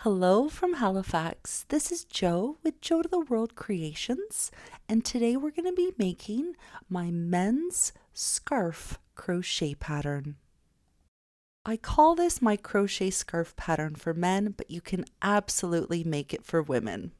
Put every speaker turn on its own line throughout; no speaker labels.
Hello from Halifax. This is Jo with Jo to the World Creations, and today we're going to be making my men's scarf crochet pattern. I call this my crochet scarf pattern for men, but you can absolutely make it for women.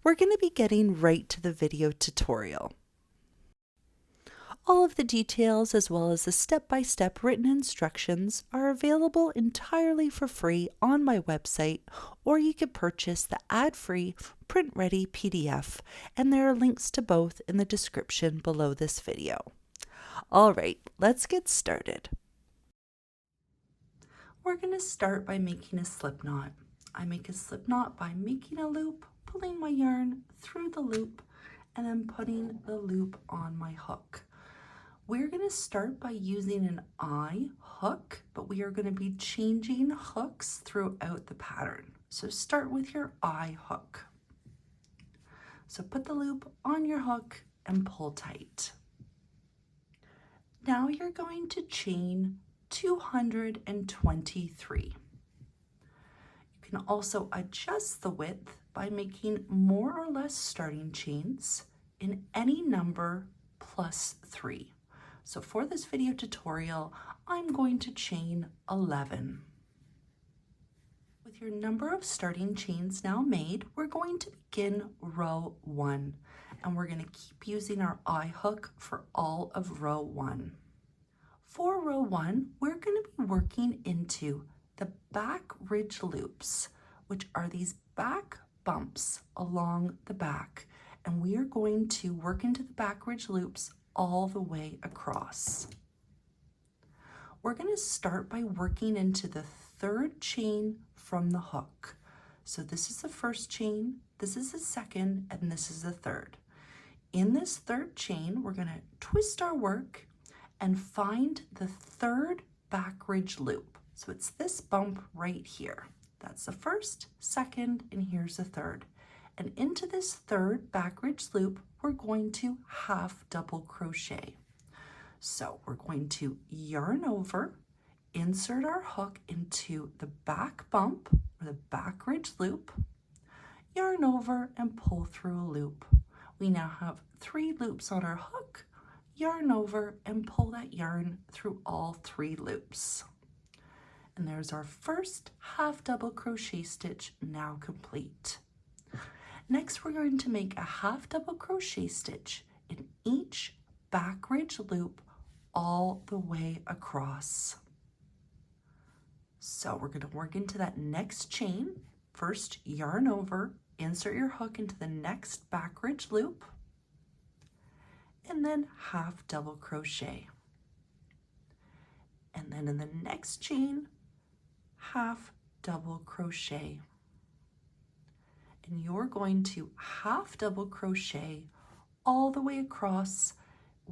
We're going to be getting right to the video tutorial. All of the details as well as the step-by-step written instructions are available entirely for free on my website, or you can purchase the ad-free print-ready PDF, and there are links to both in the description below this video. All right, let's get started. We're going to start by making a slip knot. I make a slip knot by making a loop, pulling my yarn through the loop, and then putting the loop on my hook. We're going to start by using an eye hook, but we are going to be changing hooks throughout the pattern. So start with your eye hook. So put the loop on your hook and pull tight. Now you're going to chain 223. You can also adjust the width by making more or less starting chains in any number plus 3. So for this video tutorial, I'm going to chain 11. With your number of starting chains now made, we're going to begin row 1, and we're going to keep using our eye hook for all of row 1. For row 1, we're going to be working into the back ridge loops, which are these back bumps along the back, and we are going to work into the back ridge loops all the way across. We're going to start by working into the third chain from the hook. So this is the first chain, this is the second, and this is the third. In this third chain, we're going to twist our work and find the third back ridge loop. So it's this bump right here. That's the first, second, and here's the third. And into this third back ridge loop, we're going to half double crochet. So we're going to yarn over, insert our hook into the back bump or the back ridge loop, yarn over and pull through a loop. We now have 3 loops on our hook, yarn over and pull that yarn through all 3 loops. And there's our first half double crochet stitch now complete. Next, we're going to make a half double crochet stitch in each back ridge loop all the way across. So we're going to work into that next chain. First, yarn over, insert your hook into the next back ridge loop, and then half double crochet. And then in the next chain, half double crochet. And you're going to half double crochet all the way across,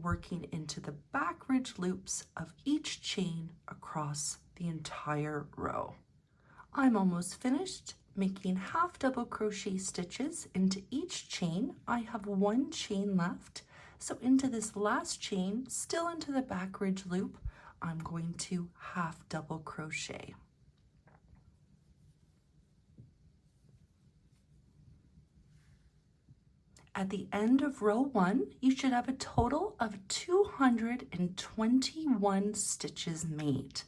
working into the back ridge loops of each chain across the entire row. I'm almost finished making half double crochet stitches into each chain. I have 1 chain left, so into this last chain, still into the back ridge loop, I'm going to half double crochet. At the end of row 1, you should have a total of 221 stitches made.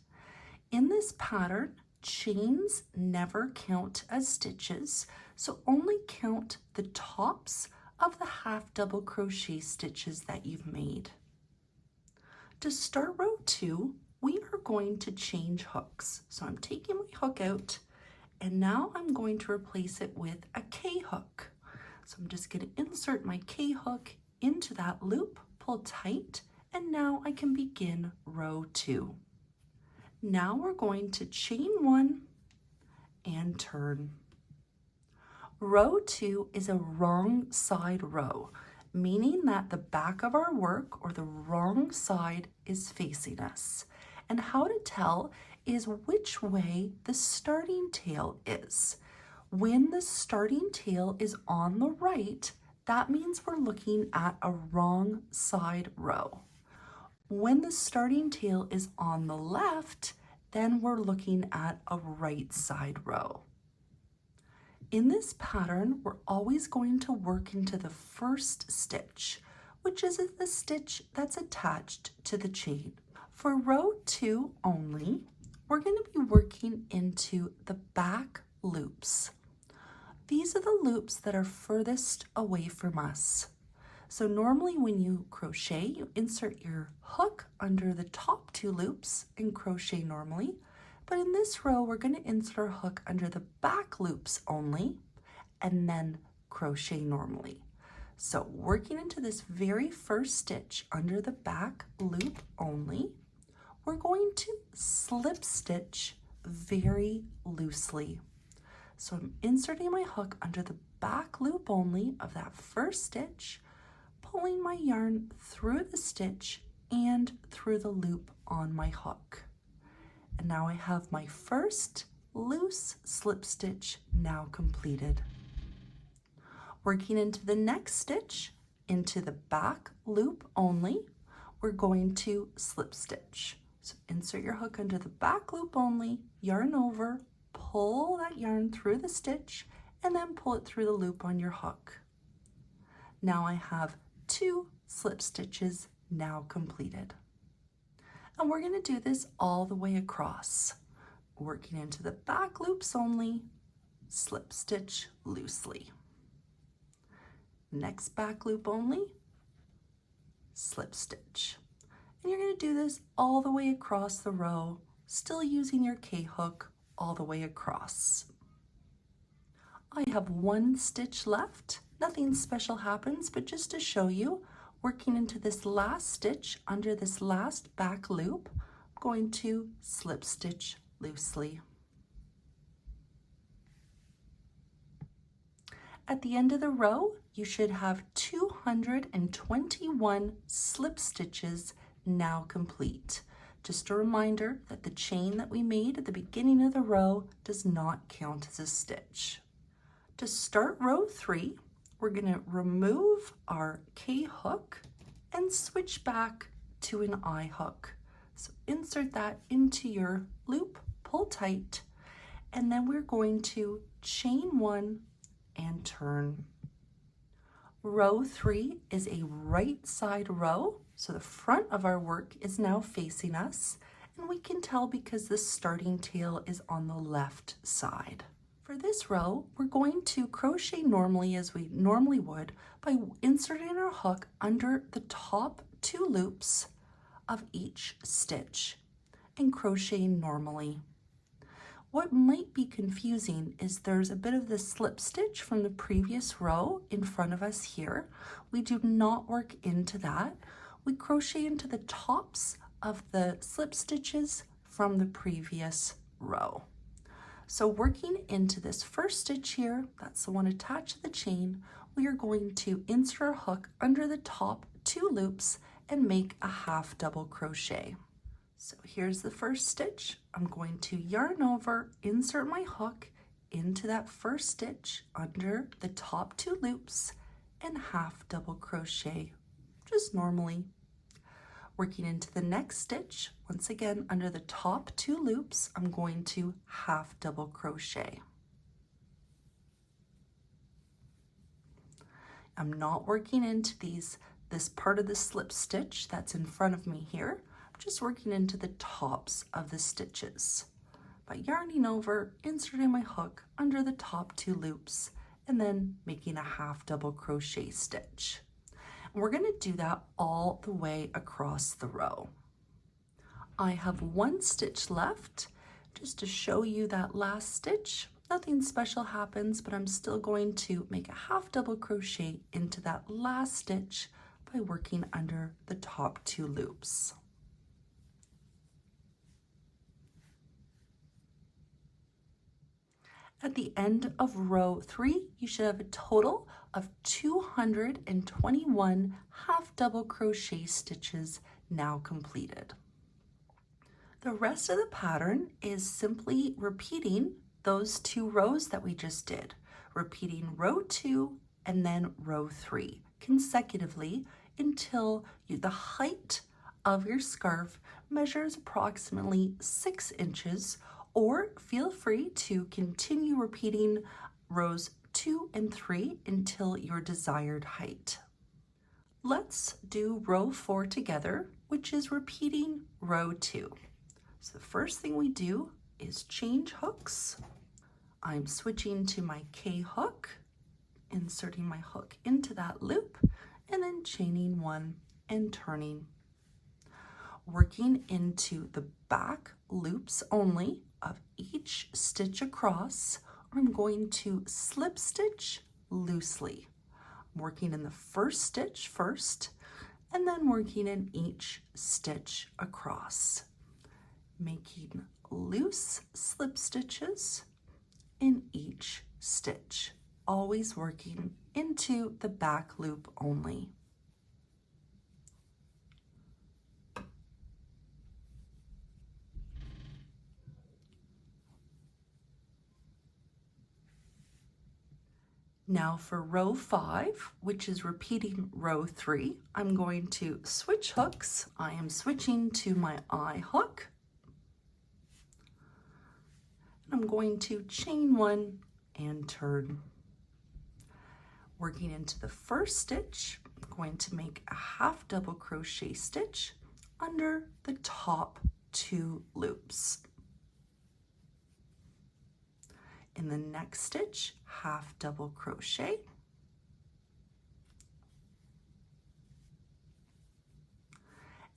In this pattern, chains never count as stitches, so only count the tops of the half double crochet stitches that you've made. To start row 2, we are going to change hooks. So I'm taking my hook out, and now I'm going to replace it with a K hook. So I'm just going to insert my K hook into that loop, pull tight, and now I can begin row 2. Now we're going to chain 1 and turn. Row 2 is a wrong side row, meaning that the back of our work or the wrong side is facing us. And how to tell is which way the starting tail is. When the starting tail is on the right, that means we're looking at a wrong side row. When the starting tail is on the left, then we're looking at a right side row. In this pattern, we're always going to work into the first stitch, which is the stitch that's attached to the chain. For row 2 only, we're going to be working into the back loops. These are the loops that are furthest away from us. So normally when you crochet, you insert your hook under the top 2 loops and crochet normally. But in this row, we're going to insert our hook under the back loops only and then crochet normally. So working into this very first stitch under the back loop only, we're going to slip stitch very loosely. So I'm inserting my hook under the back loop only of that first stitch, pulling my yarn through the stitch and through the loop on my hook. And now I have my first loose slip stitch now completed. Working into the next stitch, into the back loop only, we're going to slip stitch. So insert your hook under the back loop only, yarn over, pull that yarn through the stitch, and then pull it through the loop on your hook. Now I have 2 slip stitches now completed. And we're going to do this all the way across. Working into the back loops only, slip stitch loosely. Next back loop only, slip stitch. And you're going to do this all the way across the row, still using your K-hook all the way across. I have 1 stitch left. Nothing special happens, but just to show you, working into this last stitch under this last back loop, I'm going to slip stitch loosely. At the end of the row, you should have 221 slip stitches now complete. Just a reminder that the chain that we made at the beginning of the row does not count as a stitch. To start row 3, we're going to remove our K hook and switch back to an I hook. So insert that into your loop, pull tight, and then we're going to chain 1 and turn. Row 3 is a right side row, so the front of our work is now facing us, and we can tell because the starting tail is on the left side. For this row, we're going to crochet normally as we normally would by inserting our hook under the top 2 loops of each stitch and crocheting normally. What might be confusing is there's a bit of the slip stitch from the previous row in front of us here. We do not work into that. We crochet into the tops of the slip stitches from the previous row. So working into this first stitch here, that's the one attached to the chain, we are going to insert our hook under the top 2 loops and make a half double crochet. So here's the first stitch. I'm going to yarn over, insert my hook into that first stitch under the top 2 loops and half double crochet, just normally. Working into the next stitch, once again under the top 2 loops, I'm going to half double crochet. I'm not working into this part of the slip stitch that's in front of me here. I'm just working into the tops of the stitches by yarning over, inserting my hook under the top 2 loops, and then making a half double crochet stitch. And we're going to do that all the way across the row. I have 1 stitch left. Just to show you that last stitch, nothing special happens, but I'm still going to make a half double crochet into that last stitch by working under the top 2 loops. At the end of row 3, you should have a total of 221 half double crochet stitches now completed. The rest of the pattern is simply repeating those 2 rows that we just did, repeating row 2 and then row 3 consecutively until the height of your scarf measures approximately 6 inches, or feel free to continue repeating rows 2 and 3 until your desired height. Let's do row 4 together, which is repeating row 2. So the first thing we do is change hooks. I'm switching to my K hook, inserting my hook into that loop, and then chaining 1 and turning. Working into the back loops only of each stitch across, I'm going to slip stitch loosely. I'm working in the first stitch first, and then working in each stitch across, making loose slip stitches in each stitch, always working into the back loop only. Now for row 5, which is repeating row 3, I'm going to switch hooks. I am switching to my I hook. I'm going to chain 1 and turn. Working into the first stitch, I'm going to make a half double crochet stitch under the top 2 loops. In the next stitch, half double crochet,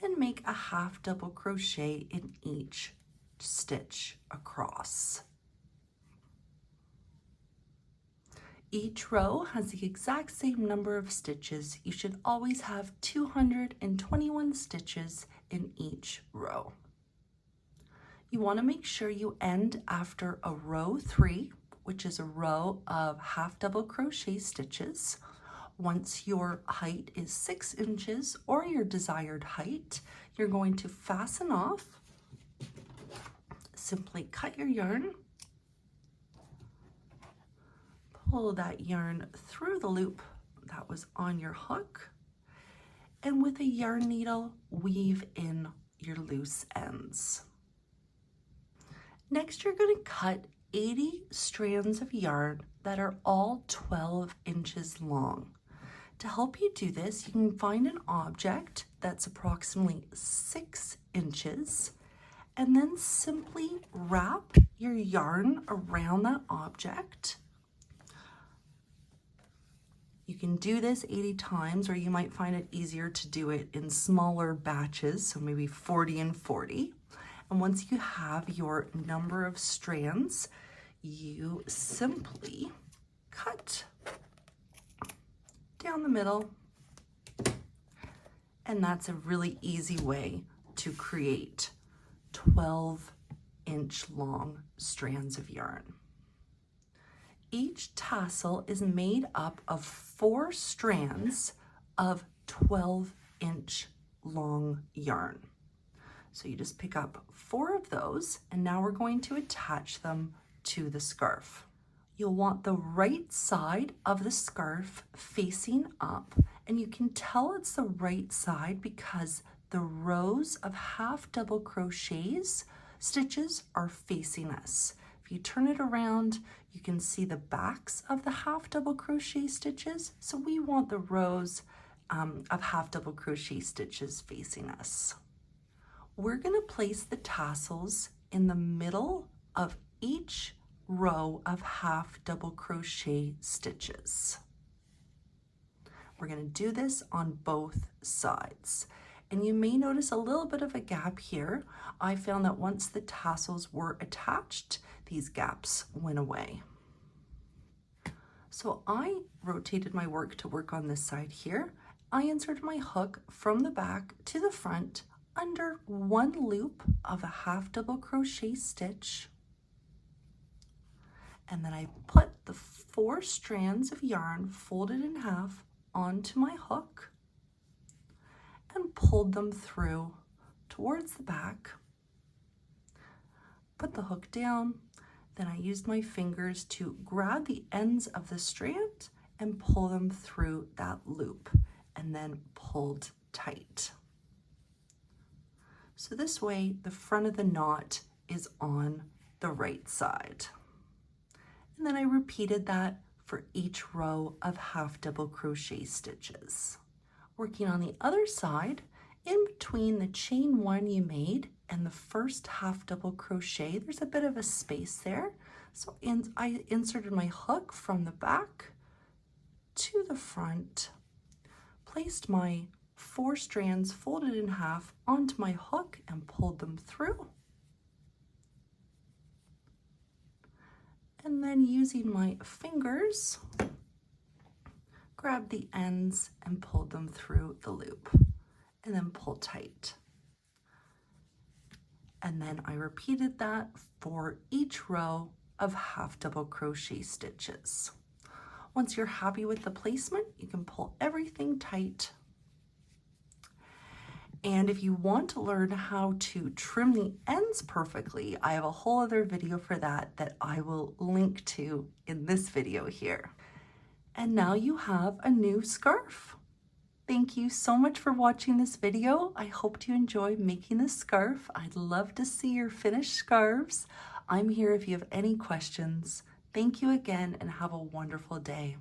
and make a half double crochet in each stitch across. Each row has the exact same number of stitches. You should always have 221 stitches in each row. You want to make sure you end after a row 3, which is a row of half double crochet stitches. Once your height is 6 inches or your desired height, you're going to fasten off. Simply cut your yarn, pull that yarn through the loop that was on your hook, and with a yarn needle, weave in your loose ends. Next, you're going to cut 80 strands of yarn that are all 12 inches long. To help you do this, you can find an object that's approximately 6 inches, and then simply wrap your yarn around that object. You can do this 80 times, or you might find it easier to do it in smaller batches, so maybe 40 and 40. And once you have your number of strands, you simply cut down the middle, and that's a really easy way to create 12-inch long strands of yarn. Each tassel is made up of 4 strands of 12-inch long yarn. So you just pick up 4 of those, and now we're going to attach them to the scarf. You'll want the right side of the scarf facing up, and you can tell it's the right side because the rows of half double crochets stitches are facing us. If you turn it around, you can see the backs of the half double crochet stitches, so we want the rows of half double crochet stitches facing us. We're going to place the tassels in the middle of each row of half double crochet stitches. We're going to do this on both sides. And you may notice a little bit of a gap here. I found that once the tassels were attached, these gaps went away. So I rotated my work to work on this side here. I inserted my hook from the back to the front under 1 loop of a half double crochet stitch, and then I put the 4 strands of yarn folded in half onto my hook and pulled them through towards the back, put the hook down, then I used my fingers to grab the ends of the strand and pull them through that loop, and then pulled tight. So this way, the front of the knot is on the right side. And then I repeated that for each row of half double crochet stitches. Working on the other side, in between the chain 1 you made and the first half double crochet, there's a bit of a space there. So I inserted my hook from the back to the front, placed my 4 strands folded in half onto my hook and pulled them through. And then using my fingers, grab the ends and pulled them through the loop, and then pull tight. And then I repeated that for each row of half double crochet stitches. Once you're happy with the placement, you can pull everything tight. And if you want to learn how to trim the ends perfectly, I have a whole other video for that I will link to in this video here. And now you have a new scarf. Thank you so much for watching this video. I hope you enjoy making this scarf. I'd love to see your finished scarves. I'm here if you have any questions. Thank you again and have a wonderful day.